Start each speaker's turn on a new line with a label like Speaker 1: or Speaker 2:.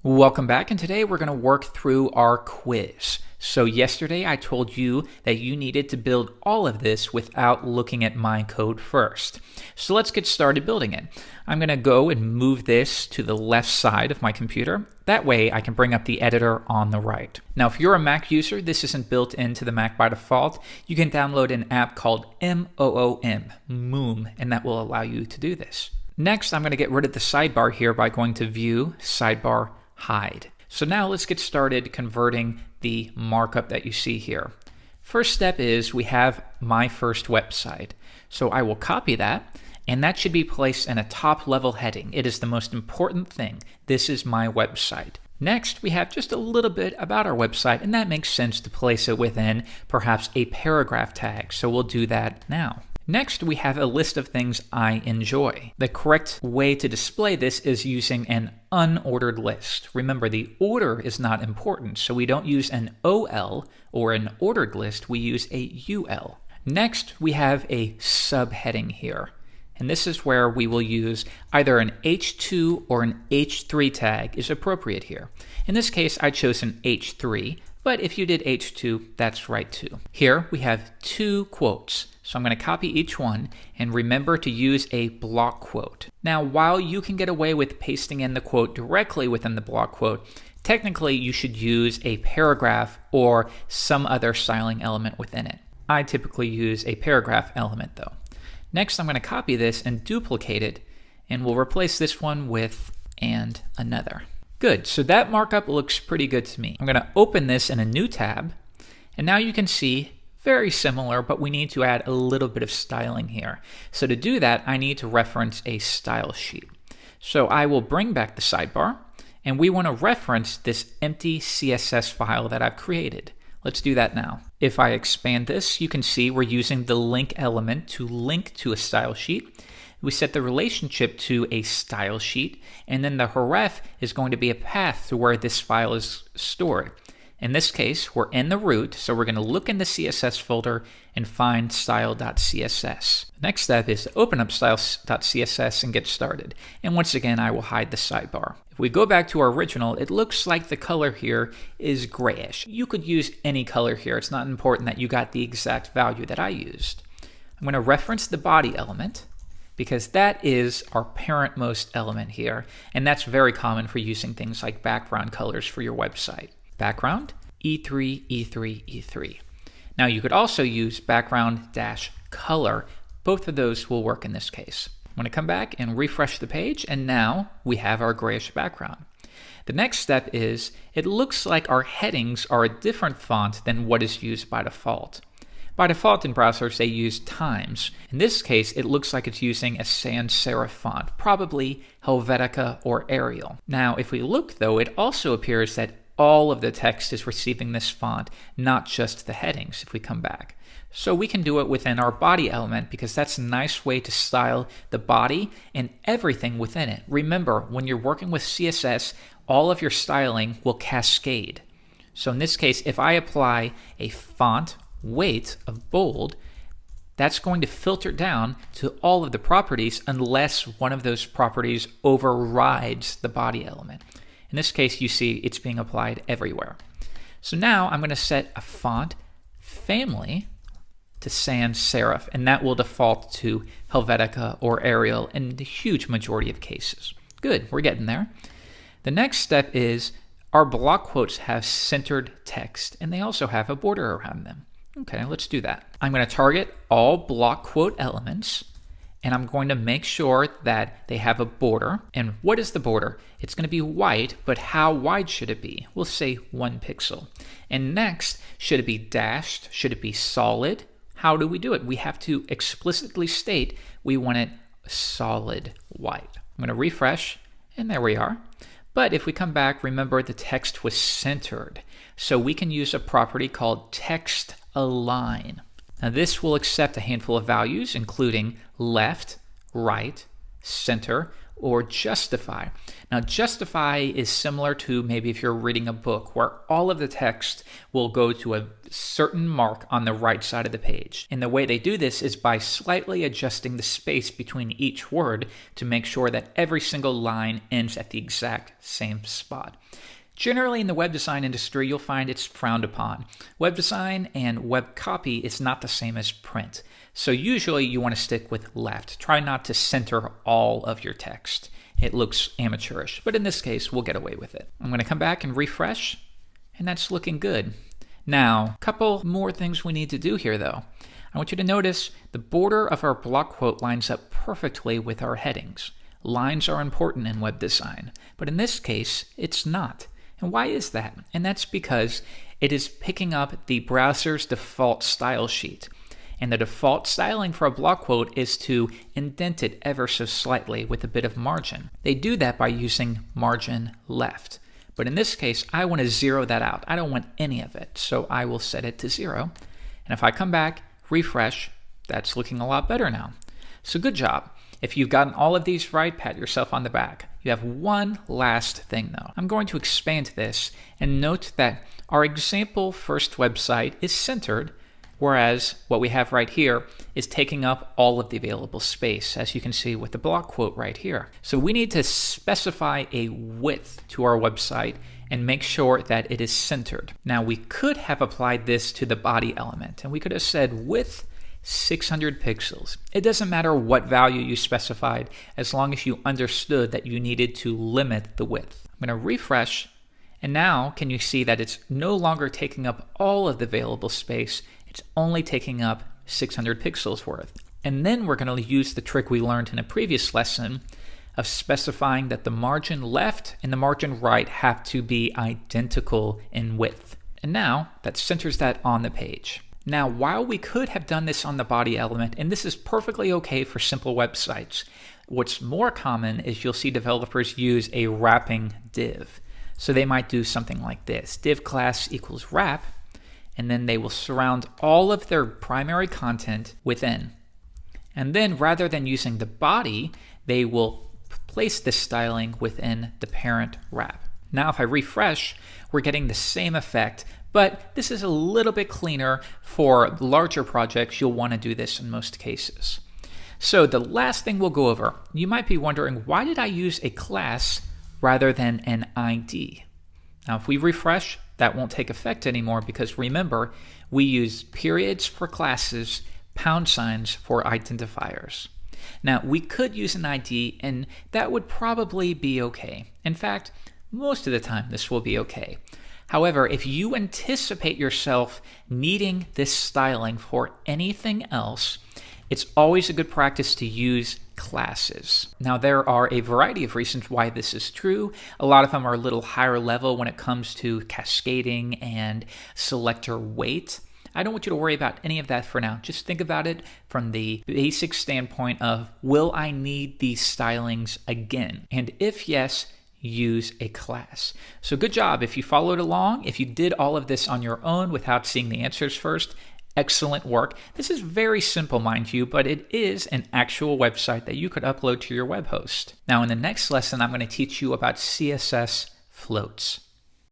Speaker 1: Welcome back, and today we're going to work through our quiz. So yesterday I told you that you needed to build all of this without looking at my code first. So let's get started building it. I'm going to go and move this to the left side of my computer. That way I can bring up the editor on the right. Now if you're a Mac user, this isn't built into the Mac by default. You can download an app called Moom, and that will allow you to do this. Next, I'm going to get rid of the sidebar here by going to View, Sidebar, Hide. So now let's get started converting the markup that you see here. First step is we have my first website. So I will copy that, and that should be placed in a top level heading. It is the most important thing. This is my website. Next, we have just a little bit about our website, and that makes sense to place it within perhaps a paragraph tag. So we'll do that now. Next, we have a list of things I enjoy. The correct way to display this is using an unordered list. Remember, the order is not important, so we don't use an OL or an ordered list, we use a UL. Next, we have a subheading here. And this is where we will use either an H2 or an H3 tag is appropriate here. In this case, I chose an H3, but if you did H2, that's right too. Here we have two quotes. So I'm going to copy each one and remember to use a block quote. Now, while you can get away with pasting in the quote directly within the block quote, technically you should use a paragraph or some other styling element within it. I typically use a paragraph element though. Next, I'm going to copy this and duplicate it, and we'll replace this one with and another. Good, so that markup looks pretty good to me. I'm going to open this in a new tab, and now you can see very similar, but we need to add a little bit of styling here. So to do that, I need to reference a style sheet. So I will bring back the sidebar, and we want to reference this empty CSS file that I've created. Let's do that now. If I expand this, you can see we're using the link element to link to a style sheet. We set the relationship to a style sheet, and then the href is going to be a path to where this file is stored. In this case, we're in the root, so we're going to look in the CSS folder and find style.css. The next step is to open up style.css and get started. And once again, I will hide the sidebar. If we go back to our original, it looks like the color here is grayish. You could use any color here. It's not important that you got the exact value that I used. I'm going to reference the body element, because that is our parentmost element here, and that's very common for using things like background colors for your website. Background, E3, E3, E3. Now you could also use background-color. Both of those will work in this case. I'm going to come back and refresh the page, and now we have our grayish background. The next step is, it looks like our headings are a different font than what is used by default. By default in browsers, they use Times. In this case, it looks like it's using a sans serif font, probably Helvetica or Arial. Now, if we look though, it also appears that all of the text is receiving this font, not just the headings if we come back. So we can do it within our body element because that's a nice way to style the body and everything within it. Remember, when you're working with CSS, all of your styling will cascade. So in this case, if I apply a font weight of bold, that's going to filter down to all of the properties unless one of those properties overrides the body element. In this case, you see it's being applied everywhere. So now I'm going to set a font family to sans serif, and that will default to Helvetica or Arial in the huge majority of cases. Good, we're getting there. The next step is our block quotes have centered text, and they also have a border around them. Okay, let's do that. I'm going to target all block quote elements, and I'm going to make sure that they have a border. And what is the border? It's going to be white, but how wide should it be? We'll say 1 pixel. And next, should it be dashed? Should it be solid? How do we do it? We have to explicitly state we want it solid white. I'm going to refresh, and there we are. But if we come back, remember the text was centered. So we can use a property called text align. Now this will accept a handful of values, including left, right, center, or justify. Now, justify is similar to maybe if you're reading a book where all of the text will go to a certain mark on the right side of the page. And the way they do this is by slightly adjusting the space between each word to make sure that every single line ends at the exact same spot. Generally, in the web design industry, you'll find it's frowned upon. Web design and web copy is not the same as print. So usually you want to stick with left. Try not to center all of your text. It looks amateurish, but in this case, we'll get away with it. I'm going to come back and refresh, and that's looking good. Now, a couple more things we need to do here, though. I want you to notice the border of our block quote lines up perfectly with our headings. Lines are important in web design, but in this case, it's not. And why is that? And that's because it is picking up the browser's default style sheet. And the default styling for a block quote is to indent it ever so slightly with a bit of margin. They do that by using margin left. But in this case, I want to zero that out. I don't want any of it. So I will set it to 0. And if I come back, refresh, that's looking a lot better now. So good job. If you've gotten all of these right, pat yourself on the back. You have one last thing though. I'm going to expand this and note that our example first website is centered, whereas what we have right here is taking up all of the available space, as you can see with the block quote right here. So we need to specify a width to our website and make sure that it is centered. Now we could have applied this to the body element, and we could have said width 600 pixels. It doesn't matter what value you specified as long as you understood that you needed to limit the width. I'm going to refresh, and now can you see that it's no longer taking up all of the available space, it's only taking up 600 pixels worth. And then we're going to use the trick we learned in a previous lesson of specifying that the margin left and the margin right have to be identical in width. And now that centers that on the page. Now, while we could have done this on the body element, and this is perfectly okay for simple websites, what's more common is you'll see developers use a wrapping div. So they might do something like this, div class equals wrap, and then they will surround all of their primary content within. And then rather than using the body, they will place this styling within the parent wrap. Now if I refresh, we're getting the same effect, but this is a little bit cleaner. For larger projects, you'll want to do this in most cases. So the last thing we'll go over, you might be wondering, why did I use a class rather than an ID? Now if we refresh, that won't take effect anymore because remember, we use periods for classes, pound signs for identifiers. Now we could use an ID and that would probably be okay. In fact, most of the time this will be okay. However, if you anticipate yourself needing this styling for anything else, it's always a good practice to use classes. Now, there are a variety of reasons why this is true. A lot of them are a little higher level when it comes to cascading and selector weight. I don't want you to worry about any of that for now. Just think about it from the basic standpoint of, will I need these stylings again? And if yes, use a class. So good job if you followed along. If you did all of this on your own without seeing the answers first, excellent work. This is very simple, mind you, but it is an actual website that you could upload to your web host. Now in the next lesson, I'm going to teach you about CSS floats.